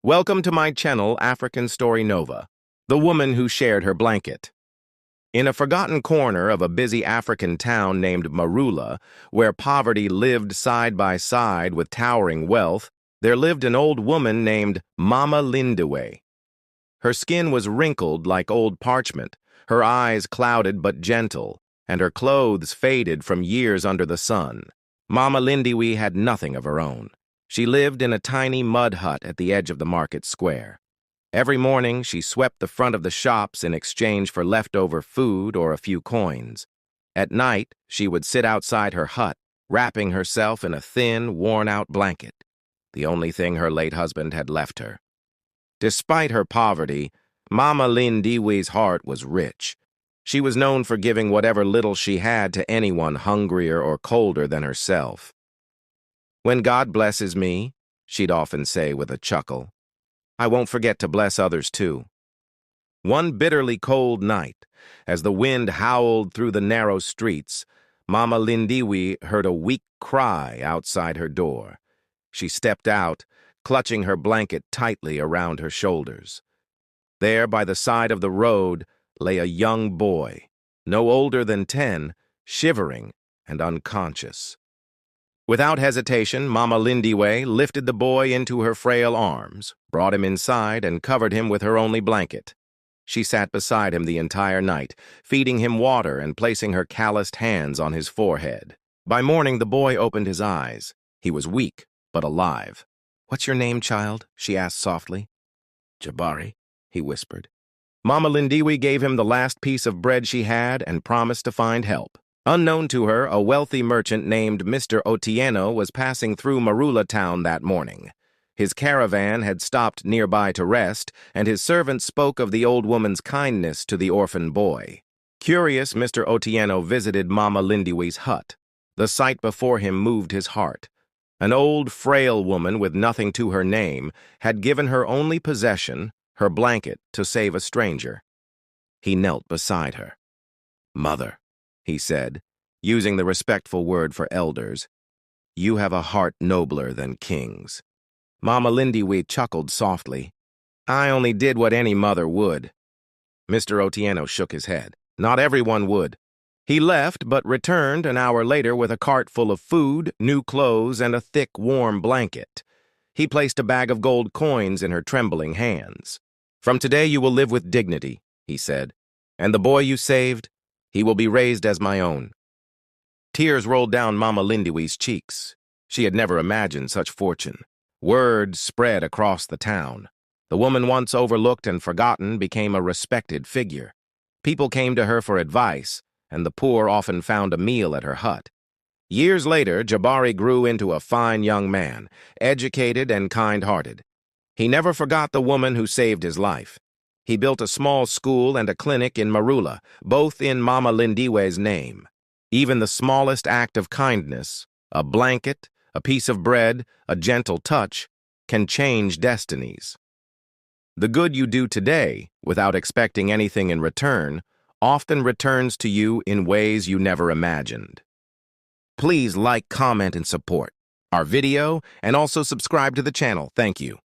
Welcome to my channel, African Story Nova, the woman who shared her blanket. In a forgotten corner of a busy African town named Marula, where poverty lived side by side with towering wealth, there lived an old woman named Mama Lindiwe. Her skin was wrinkled like old parchment, her eyes clouded but gentle, and her clothes faded from years under the sun. Mama Lindiwe had nothing of her own. She lived in a tiny mud hut at the edge of the market square. Every morning, she swept the front of the shops in exchange for leftover food or a few coins. At night, she would sit outside her hut, wrapping herself in a thin, worn-out blanket, the only thing her late husband had left her. Despite her poverty, Mama Lindiwe's heart was rich. She was known for giving whatever little she had to anyone hungrier or colder than herself. "When God blesses me," she'd often say with a chuckle, "I won't forget to bless others too." One bitterly cold night, as the wind howled through the narrow streets, Mama Lindiwe heard a weak cry outside her door. She stepped out, clutching her blanket tightly around her shoulders. There, by the side of the road, lay a young boy, no older than 10, shivering and unconscious. Without hesitation, Mama Lindiwe lifted the boy into her frail arms, brought him inside, and covered him with her only blanket. She sat beside him the entire night, feeding him water and placing her calloused hands on his forehead. By morning, the boy opened his eyes. He was weak, but alive. "What's your name, child?" she asked softly. "Jabari," he whispered. Mama Lindiwe gave him the last piece of bread she had and promised to find help. Unknown to her, a wealthy merchant named Mr. Otieno was passing through Marula town that morning. His caravan had stopped nearby to rest, and his servant spoke of the old woman's kindness to the orphan boy. Curious, Mr. Otieno visited Mama Lindiwe's hut. The sight before him moved his heart. An old, frail woman with nothing to her name had given her only possession, her blanket, to save a stranger. He knelt beside her. "Mother," he said, using the respectful word for elders, "you have a heart nobler than kings." Mama Lindiwe chuckled softly. "I only did what any mother would." Mr. Otieno shook his head. "Not everyone would." He left, but returned an hour later with a cart full of food, new clothes, and a thick, warm blanket. He placed a bag of gold coins in her trembling hands. "From today you will live with dignity," he said, "and the boy you saved, he will be raised as my own." Tears rolled down Mama Lindiwe's cheeks. She had never imagined such fortune. Word spread across the town. The woman once overlooked and forgotten became a respected figure. People came to her for advice, and the poor often found a meal at her hut. Years later, Jabari grew into a fine young man, educated and kind-hearted. He never forgot the woman who saved his life. He built a small school and a clinic in Marula, both in Mama Lindiwe's name. Even the smallest act of kindness, a blanket, a piece of bread, a gentle touch, can change destinies. The good you do today, without expecting anything in return, often returns to you in ways you never imagined. Please like, comment, and support our video, and also subscribe to the channel. Thank you.